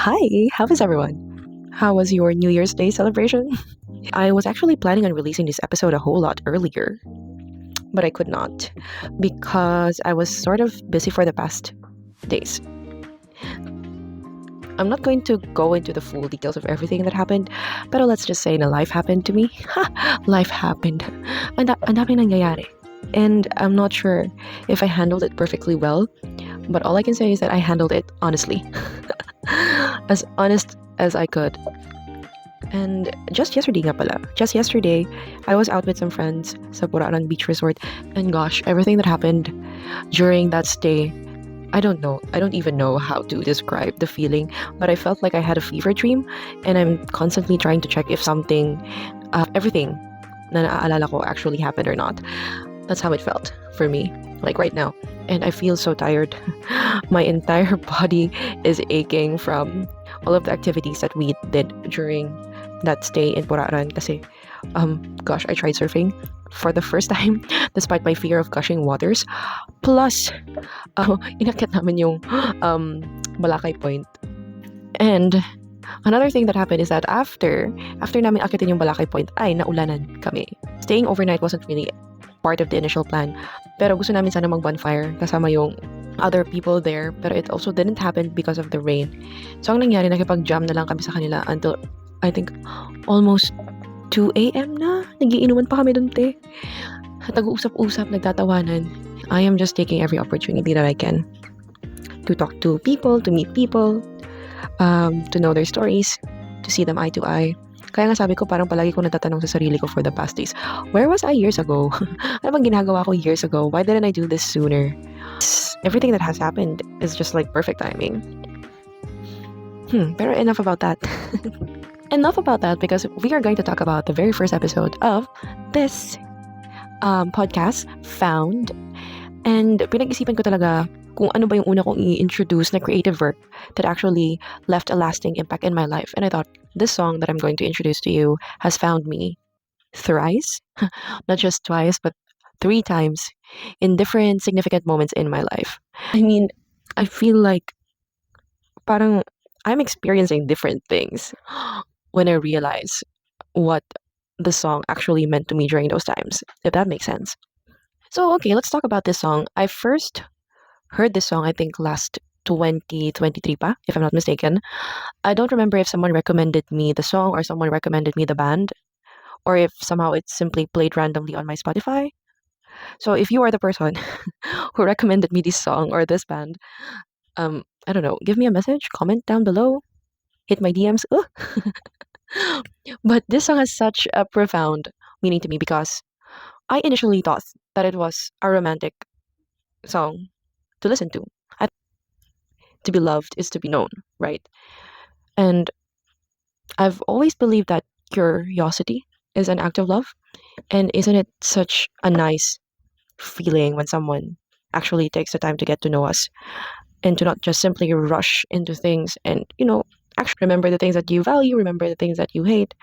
Hi, how is everyone? How was your New Year's Day celebration? I was actually planning on releasing this episode a whole lot earlier, but I could not because I was sort of busy for the past days. I'm not going to go into the full details of everything that happened, but let's just say na life happened to me. Life happened. Ang daming nangyayari. And I'm not sure if I handled it perfectly well, but all I can say is that I handled it honestly. As honest as I could. And just yesterday nga pala, just yesterday, I was out with some friends sa Puraran Beach Resort. And gosh, everything that happened during that stay, I don't know. I don't even know how to describe the feeling, but I felt like I had a fever dream and I'm constantly trying to check if everything na naaalala ko actually happened or not. That's how it felt for me, like right now. And I feel so tired. My entire body is aching from all of the activities that we did during that stay in Puraran kasi gosh, I tried surfing for the first time despite my fear of gushing waters. Plus, inakyat namin yung Balakay Point. And another thing that happened is that after namin akyatin yung Balakay Point, ay naulanan kami. Staying overnight wasn't really part of the initial plan. Pero gusto namin sana mag-bonfire kasama yung other people there. Pero it also didn't happen because of the rain. So ang nangyari, nakipag-jam na lang kami sa kanila until I think almost 2 a.m. na. Nagiinuman pa kami dun, te. Nag-uusap-usap, nagtatawanan. I am just taking every opportunity that I can to talk to people, to meet people, to know their stories, to see them eye to eye. Kaya nga sabi ko, parang palagi ko natatanong sa sarili ko for the past days, where was I years ago? Ano bang ginagawa ko years ago? Why didn't I do this sooner? Everything that has happened is just like perfect timing. Pero enough about that. Enough about that because we are going to talk about the very first episode of this podcast, Found. And pinag-isipan ko talaga kung ano ba yung una kong i-introduce na creative work that actually left a lasting impact in my life. And I thought, this song that I'm going to introduce to you has found me thrice, not just twice, but 3 times in different significant moments in my life. I mean, I feel like parang I'm experiencing different things when I realize what the song actually meant to me during those times, if that makes sense. So, okay, let's talk about this song. I first heard this song, I think, last 2023 pa, if I'm not mistaken. I don't remember if someone recommended me the song or someone recommended me the band, or if somehow it simply played randomly on my Spotify. So if you are the person who recommended me this song or this band, I don't know, give me a message, comment down below, hit my DMs. Ugh. But this song has such a profound meaning to me because I initially thought that it was a romantic song to listen to. To be loved is to be known, right? And I've always believed that curiosity is an act of love. And isn't it such a nice feeling when someone actually takes the time to get to know us and to not just simply rush into things and, actually remember the things that you value, remember the things that you hate.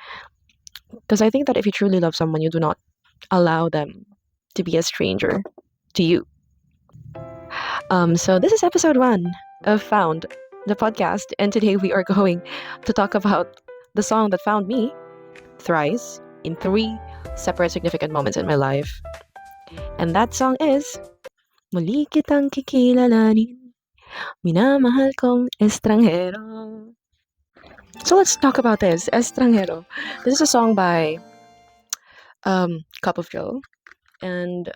Because I think that if you truly love someone, you do not allow them to be a stranger to you. So this is episode 1 of Found, the podcast, and today we are going to talk about the song that found me thrice in 3 separate significant moments in my life. And that song is Muli Kitang Kikilalanin, Minamahal Kong Estranghero. So let's talk about this, Estranghero. This is a song by Cup of Joe, and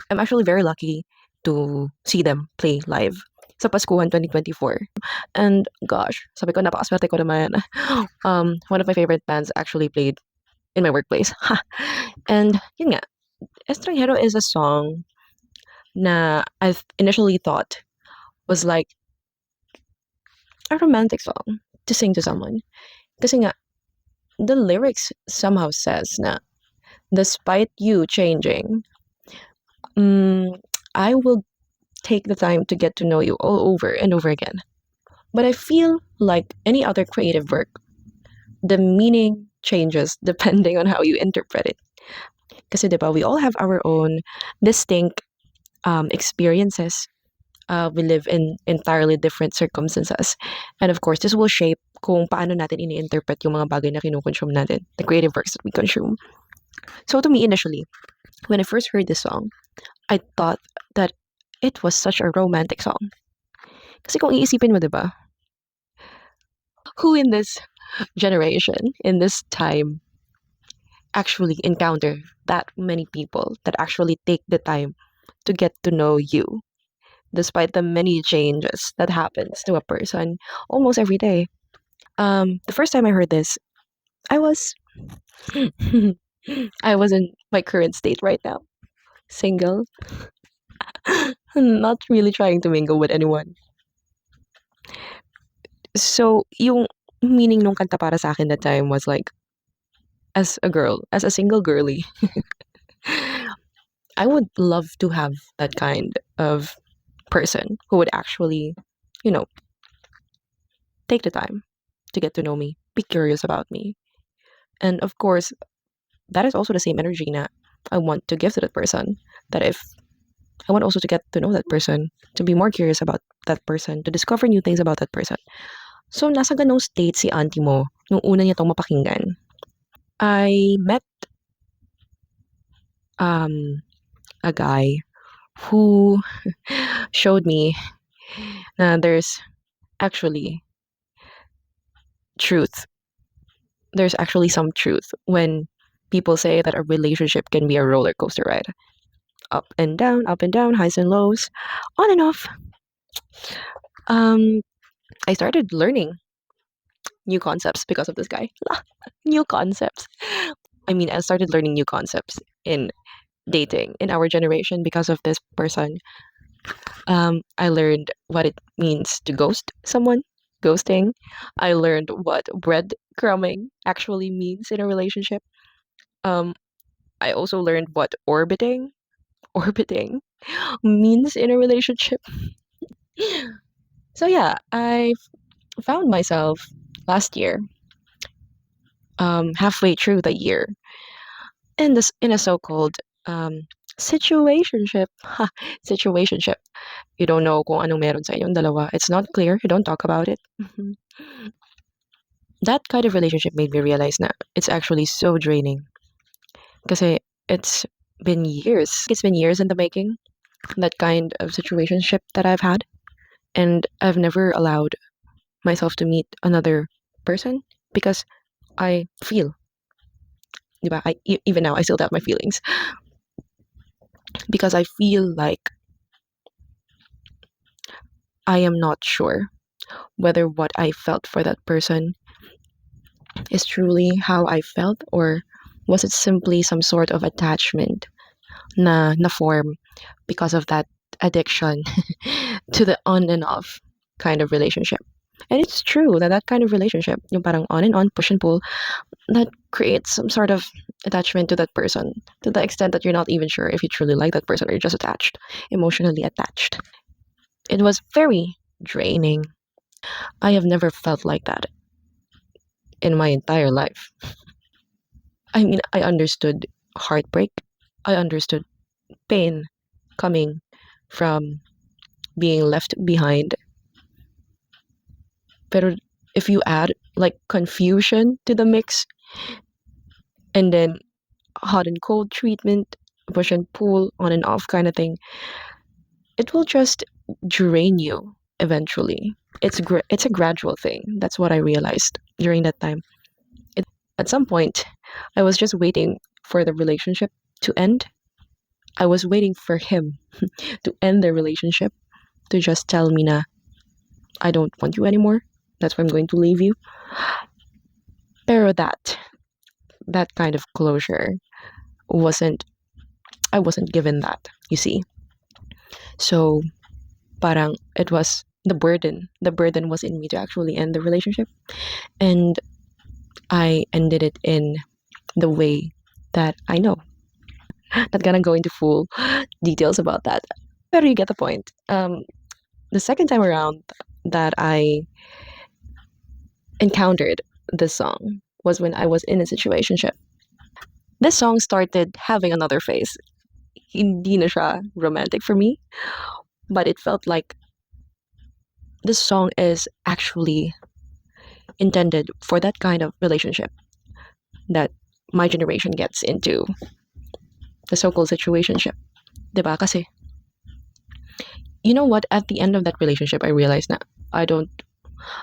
I'm actually very lucky to see them play live sa Paskuhan 2024. And gosh, sabi ko, napakaswerte ko naman. One of my favorite bands actually played in my workplace. And yun nga, Estranghero is a song na I initially thought was like a romantic song to sing to someone. Kasi nga, the lyrics somehow says na, despite you changing, I will take the time to get to know you all over and over again. But I feel like any other creative work, the meaning changes depending on how you interpret it. Kasi diba, we all have our own distinct experiences We live in entirely different circumstances. And of course, this will shape kung paano natin ini-interpret yung mga bagay na kinukonsume natin, the creative works that we consume. So to me, initially, when I first heard this song, I thought that it was such a romantic song. Kasi kung iisipin mo, di ba? Who in this generation, in this time, actually encounter that many people that actually take the time to get to know you, despite the many changes that happens to a person almost every day. The first time I heard this, I was I was in my current state right now, single, not really trying to mingle with anyone. So, yung meaning nung kanta para sa akin that time was like, as a girl, as a single girly, I would love to have that kind of person who would actually, you know, take the time to get to know me, be curious about me. And of course, that is also the same energy na I want to give to that person. That if I want also to get to know that person, to be more curious about that person, to discover new things about that person. So, nasa ganong state si auntie mo nung una niya tong mapakinggan. I met um, a guy who showed me na there's actually truth. There's actually some truth when people say that a relationship can be a roller coaster ride. Up and down, highs and lows, on and off. Um, I started learning new concepts because of this guy. New concepts. I mean, I started learning new concepts in dating in our generation because of this person. I learned what it means to ghost someone, ghosting. I learned what breadcrumbing actually means in a relationship. Um, I also learned what orbiting means in a relationship. So yeah, I found myself last year, halfway through the year, in a so-called situationship. Ha, situationship. You don't know kung anong meron sa inyong dalawa. It's not clear. You don't talk about it. That kind of relationship made me realize na it's actually so draining. Kasi it's been years. It's been years in the making. That kind of situationship that I've had. And I've never allowed myself to meet another person because I feel, diba? Even now, I still doubt my feelings because I feel like I am not sure whether what I felt for that person is truly how I felt or was it simply some sort of attachment na form because of that addiction to the on and off kind of relationship. And it's true that that kind of relationship, yung parang on and on, push and pull, that creates some sort of attachment to that person to the extent that you're not even sure if you truly like that person or you're just attached, emotionally attached. It was very draining. I have never felt like that in my entire life. I mean, I understood heartbreak, I understood pain coming from being left behind. Pero if you add like confusion to the mix and then hot and cold treatment, push and pull, on and off kind of thing, it will just drain you eventually. It's a gradual thing. That's what I realized during that time. At some point, I was just waiting for the relationship to end. I was waiting for him to end the relationship to just tell me na I don't want you anymore. That's why I'm going to leave you. Pero that kind of closure wasn't I wasn't given that, you see. So parang it was the burden. The burden was in me to actually end the relationship. And I ended it in the way that I know. Not gonna go into full details about that. But you get the point. The second time around that I encountered this song was when I was in a situationship. This song started having another phase. Hindi na siya romantic for me, but it felt like this song is actually intended for that kind of relationship that my generation gets into, the so-called situationship. 'Di ba? Kasi, you know what? At the end of that relationship, I realized that I don't,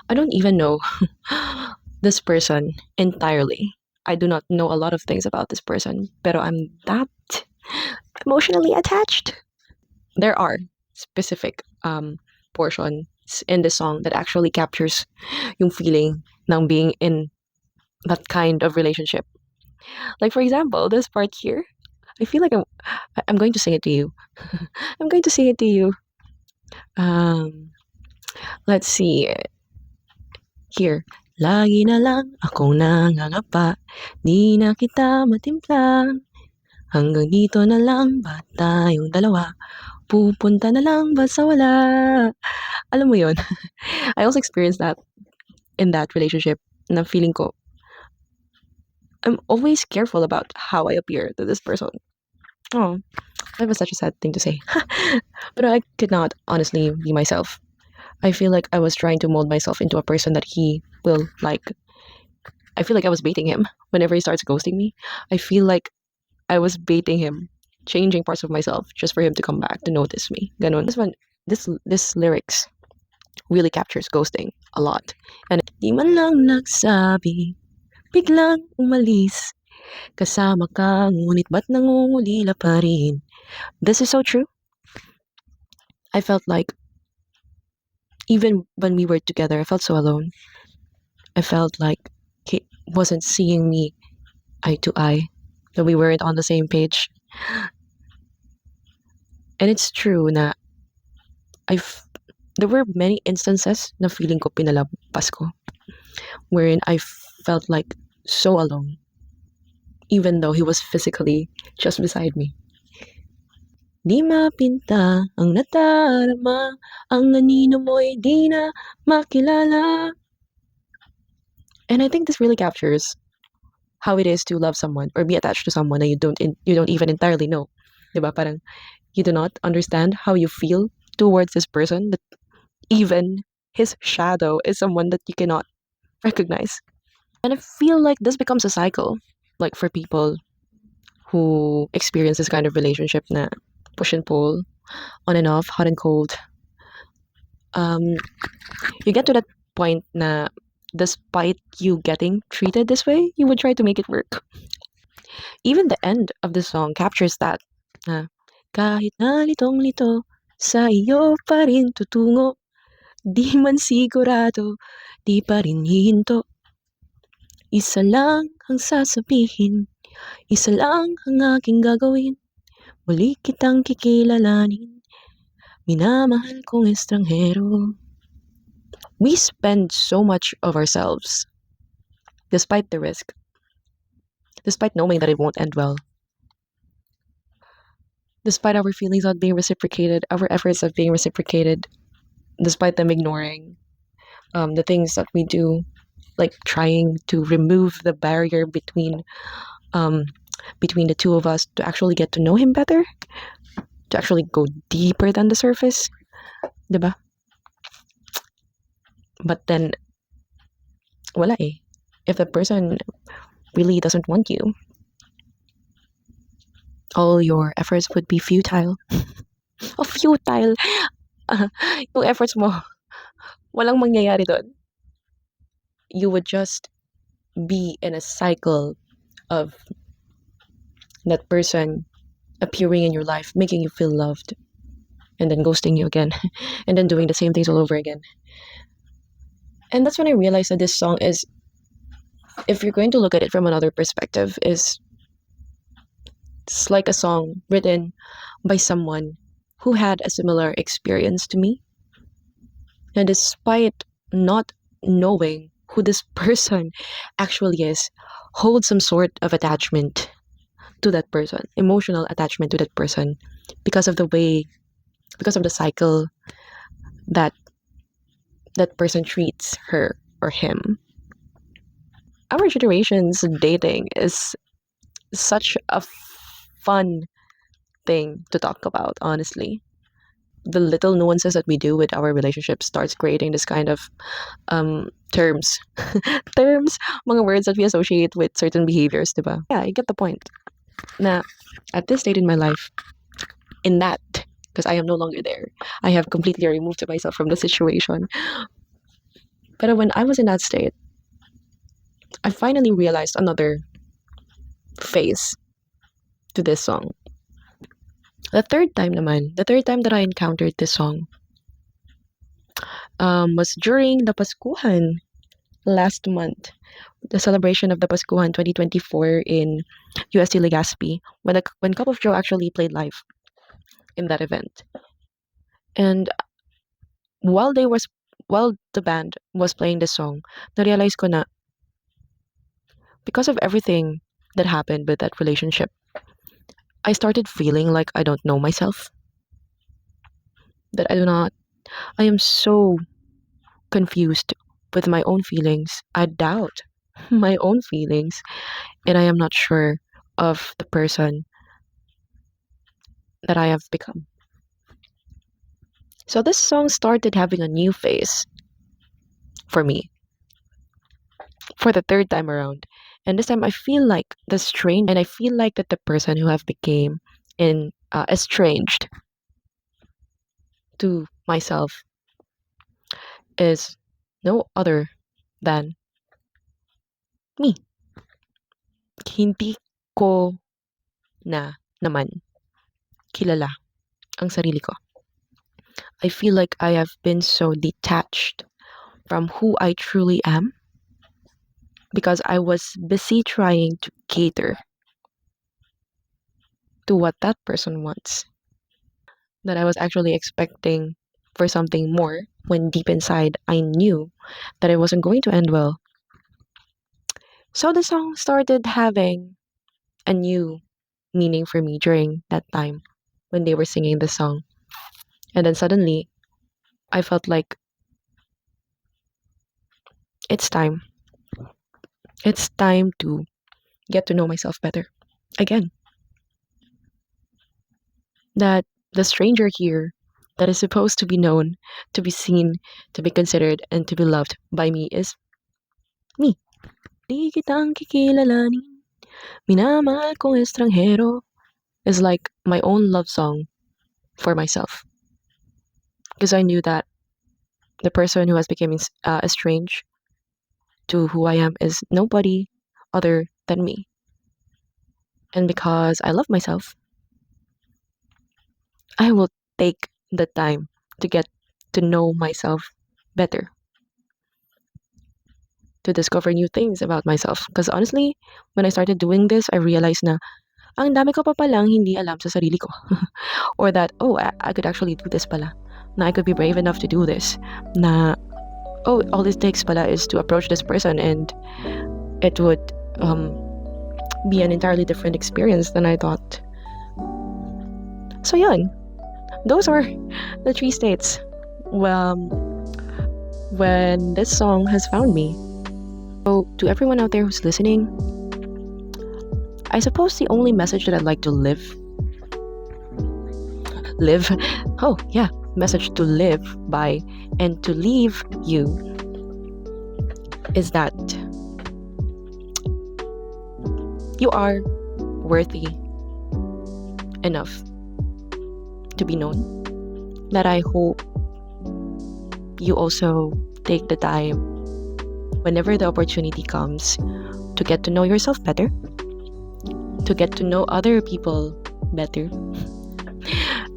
I don't even know this person entirely. I do not know a lot of things about this person, pero I'm that emotionally attached. There are specific portions in the song that actually captures yung feeling ng being in that kind of relationship. Like for example, this part here, I feel like I'm going to sing it to you. I'm going to sing it to you. Um, let's see here. Lagi na lang akong nangangapa, di na kita matimpla. Hanggang dito na lang ba tayong dalawa? Pupunta na lang ba sa wala? Alam mo yun? I also experienced that in that relationship na feeling ko, I'm always careful about how I appear to this person. Oh, that was such a sad thing to say. But I could not honestly be myself. I feel like I was trying to mold myself into a person that he will like. I feel like I was baiting him whenever he starts ghosting me. I feel like I was baiting him, changing parts of myself just for him to come back to notice me. Ganon. This lyrics really captures ghosting a lot. And di man lang nagsabi, biglang umalis, kasama ka, ngunit ba't nangungulila pa rin? This is so true. I felt like even when we were together, I felt so alone. I felt like he wasn't seeing me eye to eye, that we weren't on the same page. And it's true na I've there were many instances na feeling ko pinalampas ko, wherein I felt like so alone, even though he was physically just beside me. Di mapinta ang nadarama, ang anino mo'y di na makilala. And I think this really captures how it is to love someone or be attached to someone that you don't even entirely know. Diba? Parang you do not understand how you feel towards this person, that even his shadow is someone that you cannot recognize. And I feel like this becomes a cycle, like for people who experience this kind of relationship na push and pull, on and off, hot and cold. You get to that point na despite you getting treated this way, you would try to make it work. Even the end of the song captures that. Na, kahit na litong-lito, sa iyo pa rin tutungo. Di man sigurado, di pa rin hihinto. Isa lang ang sasabihin, isa lang ang aking gagawin. Muli kitang kikilalanin, minamahal kong estranghero. We spend so much of ourselves, despite the risk, despite knowing that it won't end well, despite our feelings not being reciprocated, our efforts of being reciprocated, despite them ignoring the things that we do, like trying to remove the barrier between the two of us to actually get to know him better, to actually go deeper than the surface, diba? But then, wala eh. If the person really doesn't want you, all your efforts would be futile. Oh, futile! Yung efforts mo, walang mangyayari doon. You would just be in a cycle of that person appearing in your life, making you feel loved, and then ghosting you again, and then doing the same things all over again. And that's when I realized that this song is, if you're going to look at it from another perspective, it's like a song written by someone who had a similar experience to me. And despite not knowing who this person actually is, hold some sort of attachment to that person, emotional attachment to that person, because of the cycle that that person treats her or him. Our generation's dating is such a fun thing to talk about, honestly. the little nuances that we do with our relationship starts creating this kind of terms. Terms, mga words that we associate with certain behaviors, diba? Yeah, you get the point. Na, at this state in my life, in that, because I am no longer there, I have completely removed myself from the situation. But when I was in that state, I finally realized another phase to this song. The third time that I encountered this song was during the Paskuhan last month, the celebration of the Paskuhan 2024 in UST Legazpi, when Cup of Joe actually played live in that event. And while while the band was playing the song, na-realize ko na because of everything that happened with that relationship, I started feeling like I don't know myself. That I am so confused with my own feelings. I doubt my own feelings, and I am not sure of the person that I have become. So this song started having a new phase for me for the third time around. And this time I feel like the strange, and I feel like that the person who have became in estranged to myself is no other than me. Hindi ko na naman kilala ang sarili ko. I feel like I have been so detached from who I truly am because I was busy trying to cater to what that person wants. That I was actually expecting for something more when deep inside I knew that it wasn't going to end well. So the song started having a new meaning for me during that time when they were singing the song. And then suddenly I felt like it's time. It's time to get to know myself better again. That the stranger here that is supposed to be known, to be seen, to be considered, and to be loved by me is me. Di kitang kikilalanin, minamahal kong estranghero is like my own love song for myself. Because I knew that the person who has become estranged to who I am is nobody other than me. And because I love myself, I will take the time to get to know myself better, to discover new things about myself. Because honestly, when I started doing this, I realized na ang dami ko pa palang hindi alam sa sarili ko. Or that, oh, I could actually do this pala. Na I could be brave enough to do this. Na, oh, all it takes pala is to approach this person and it would be an entirely different experience than I thought. So yun, those are the 3 states when this song has found me. So to everyone out there who's listening, I suppose the only message that I'd like to oh yeah, message to live by and to leave you is that you are worthy enough to be known. That I hope you also take the time whenever the opportunity comes to get to know yourself better, to get to know other people better,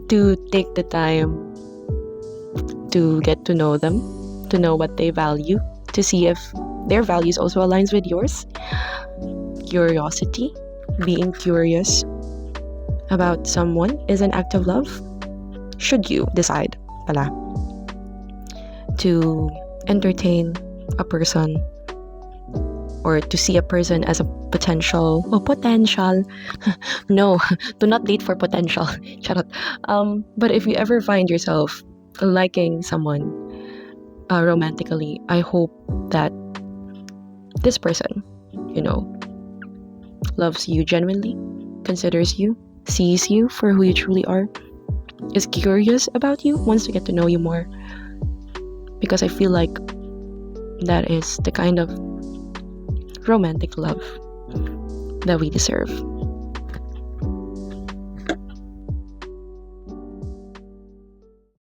to take the time to get to know them, to know what they value, to see if their values also aligns with yours. Curiosity, being curious about someone is an act of love. Should you decide pala to entertain a person or to see a person as a potential no, do not date for potential. Charot. But if you ever find yourself liking someone romantically, I hope that this person, loves you genuinely, considers you, sees you for who you truly are, is curious about you, wants to get to know you more, because I feel like that is the kind of romantic love that we deserve.